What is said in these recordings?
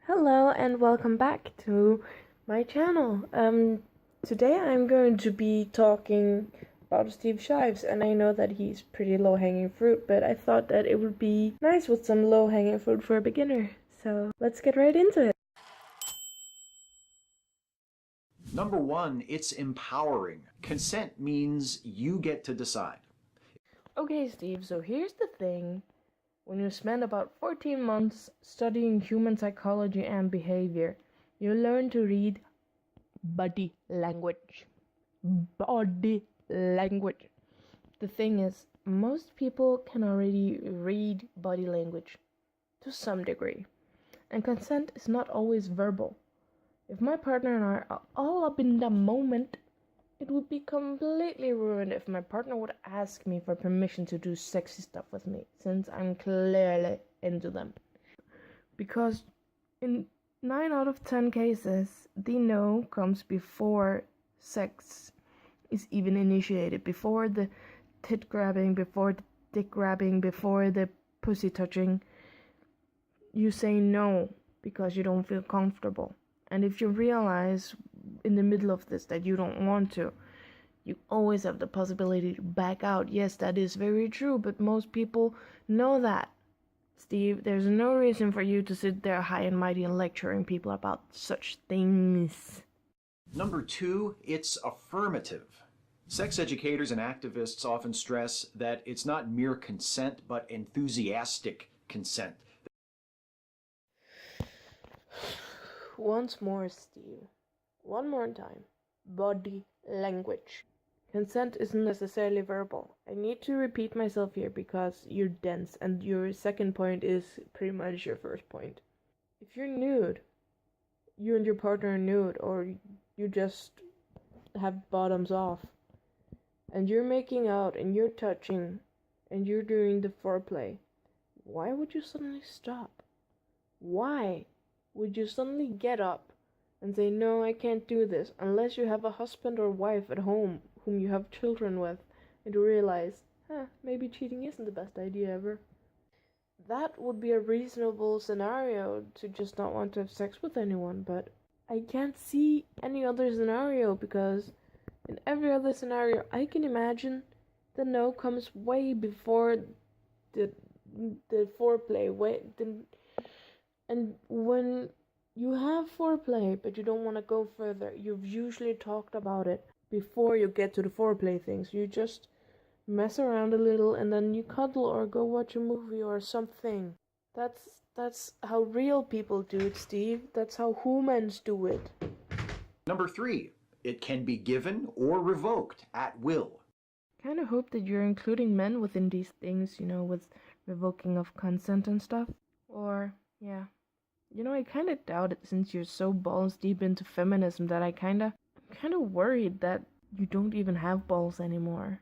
Hello and welcome back to my channel. Today I'm going to be talking about Steve Shives, and I know that he's pretty low-hanging fruit, but I thought that it would be nice with some low-hanging fruit for a beginner. So let's get right into it. Number one, it's empowering. Consent means you get to decide. Okay, Steve, so here's the thing. When you spend about 14 months studying human psychology and behavior, you learn to read body language. Body language. The thing is, most people can already read body language to some degree, and consent is not always verbal. If my partner and I are all up in the moment, it would be completely ruined if my partner would ask me for permission to do sexy stuff with me, since I'm clearly into them. Because in 9 out of 10 cases, the no comes before sex is even initiated, before the tit grabbing, before the dick grabbing, before the pussy touching. You say no because you don't feel comfortable. And if you realize in the middle of this that you don't want to, you always have the possibility to back out. Yes, that is very true, but most people know that. Steve, there's no reason for you to sit there high and mighty and lecturing people about such things. Number two, it's affirmative. Sex educators and activists often stress that it's not mere consent, but enthusiastic consent. Once more, Steve. One more time. Body language. Consent isn't necessarily verbal. I need to repeat myself here because you're dense, and your second point is pretty much your first point. If you're nude, you and your partner are nude, or you just have bottoms off, and you're making out, and you're touching, and you're doing the foreplay, why would you suddenly stop? Why would you suddenly get up and say, no, I can't do this, unless you have a husband or wife at home whom you have children with, and you realize, maybe cheating isn't the best idea ever? That would be a reasonable scenario to just not want to have sex with anyone, but I can't see any other scenario, because in every other scenario I can imagine, the no comes way before the foreplay, and when you have foreplay but you don't want to go further, you've usually talked about it before you get to the foreplay things. You just mess around a little and then you cuddle or go watch a movie or something. That's how real people do it, Steve. That's how humans do it. Number three, it can be given or revoked at will. Kind of hope that you're including men within these things, with revoking of consent and stuff. Or, yeah. I kind of doubt it, since you're so balls deep into feminism that I'm kind of worried that you don't even have balls anymore.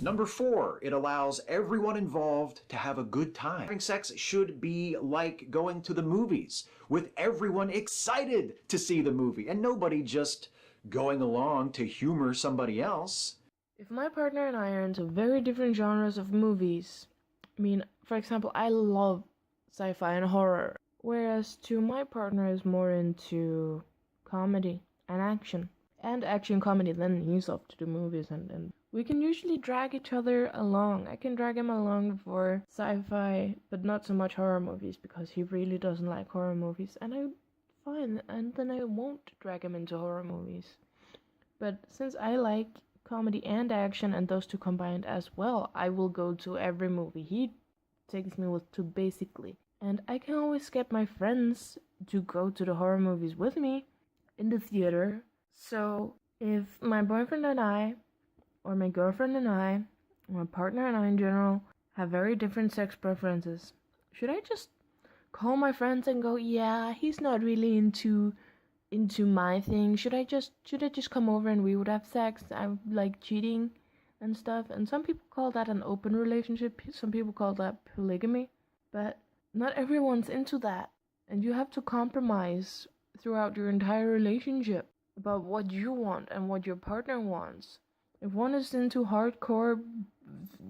Number four, it allows everyone involved to have a good time. Having sex should be like going to the movies, with everyone excited to see the movie, and nobody just going along to humor somebody else. If my partner and I are into very different genres of movies, for example, I love sci-fi and horror, whereas my partner is more into comedy and action. And action comedy, then he's off to the movies, and we can usually drag each other along. I can drag him along for sci-fi, but not so much horror movies, because he really doesn't like horror movies, and then I won't drag him into horror movies. But since I like comedy and action, and those two combined as well, I will go to every movie he takes me with to, basically. And I can always get my friends to go to the horror movies with me in the theater. So if my boyfriend and I, or my girlfriend and I, or my partner and I in general, have very different sex preferences, should I just call my friends and go, yeah, he's not really into my thing? Should I just come over and we would have sex? I like cheating and stuff. And some people call that an open relationship. Some people call that polygamy. But not everyone's into that. And you have to compromise throughout your entire relationship about what you want and what your partner wants. If one is into hardcore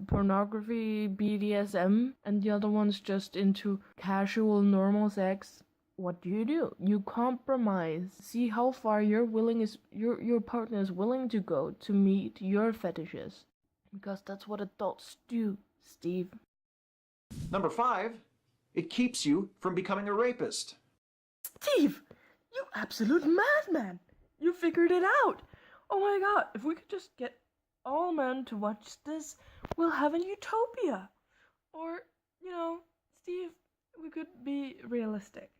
pornography, BDSM, and the other one's just into casual, normal sex, what do? You compromise. See how far your partner is willing to go to meet your fetishes. Because that's what adults do, Steve. Number 5, it keeps you from becoming a rapist. Steve, you absolute madman! You figured it out! Oh my god, if we could just get all men to watch this, we'll have a utopia! Or, Steve, we could be realistic.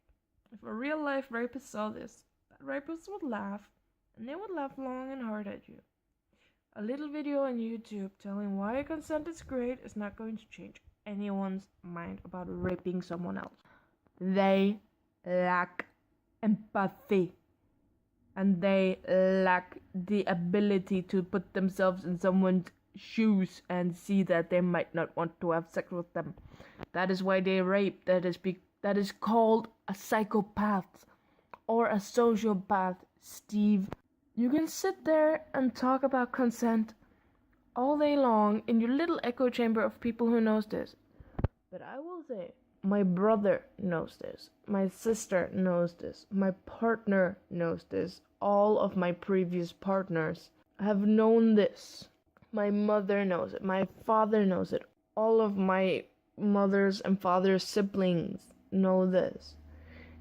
If a real life rapist saw this, that rapist would laugh, and they would laugh long and hard at you. A little video on YouTube telling why consent is great is not going to change anyone's mind about raping someone else. They lack empathy. And they lack the ability to put themselves in someone's shoes and see that they might not want to have sex with them. That is why they rape. That is called a psychopath or a sociopath, Steve. You can sit there and talk about consent all day long in your little echo chamber of people who knows this. But I will say, my brother knows this. My sister knows this. My partner knows this. All of my previous partners have known this. My mother knows it. My father knows it. All of my mother's and father's siblings know this.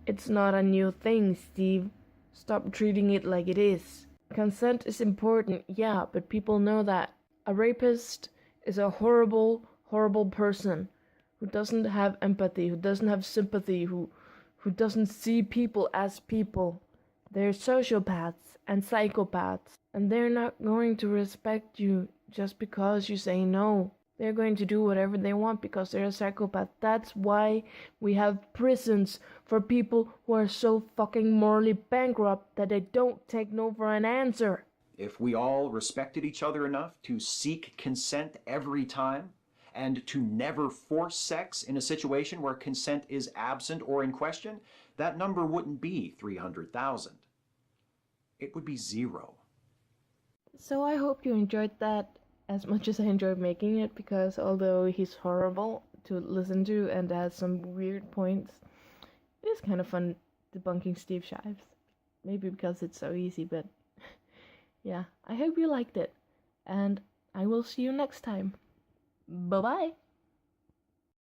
It's not a new thing, Steve. Stop treating it like it is. Consent is important, yeah, but people know that. A rapist is a horrible, horrible person who doesn't have empathy, who doesn't have sympathy, who doesn't see people as people. They're sociopaths and psychopaths, and they're not going to respect you just because you say no. They're going to do whatever they want because they're a psychopath. That's why we have prisons for people who are so fucking morally bankrupt that they don't take no for an answer. If we all respected each other enough to seek consent every time, and to never force sex in a situation where consent is absent or in question, that number wouldn't be 300,000. It would be 0. So I hope you enjoyed that as much as I enjoyed making it, because although he's horrible to listen to and has some weird points, it is kind of fun debunking Steve Shives. Maybe because it's so easy, but yeah, I hope you liked it, and I will see you next time. Bye-bye!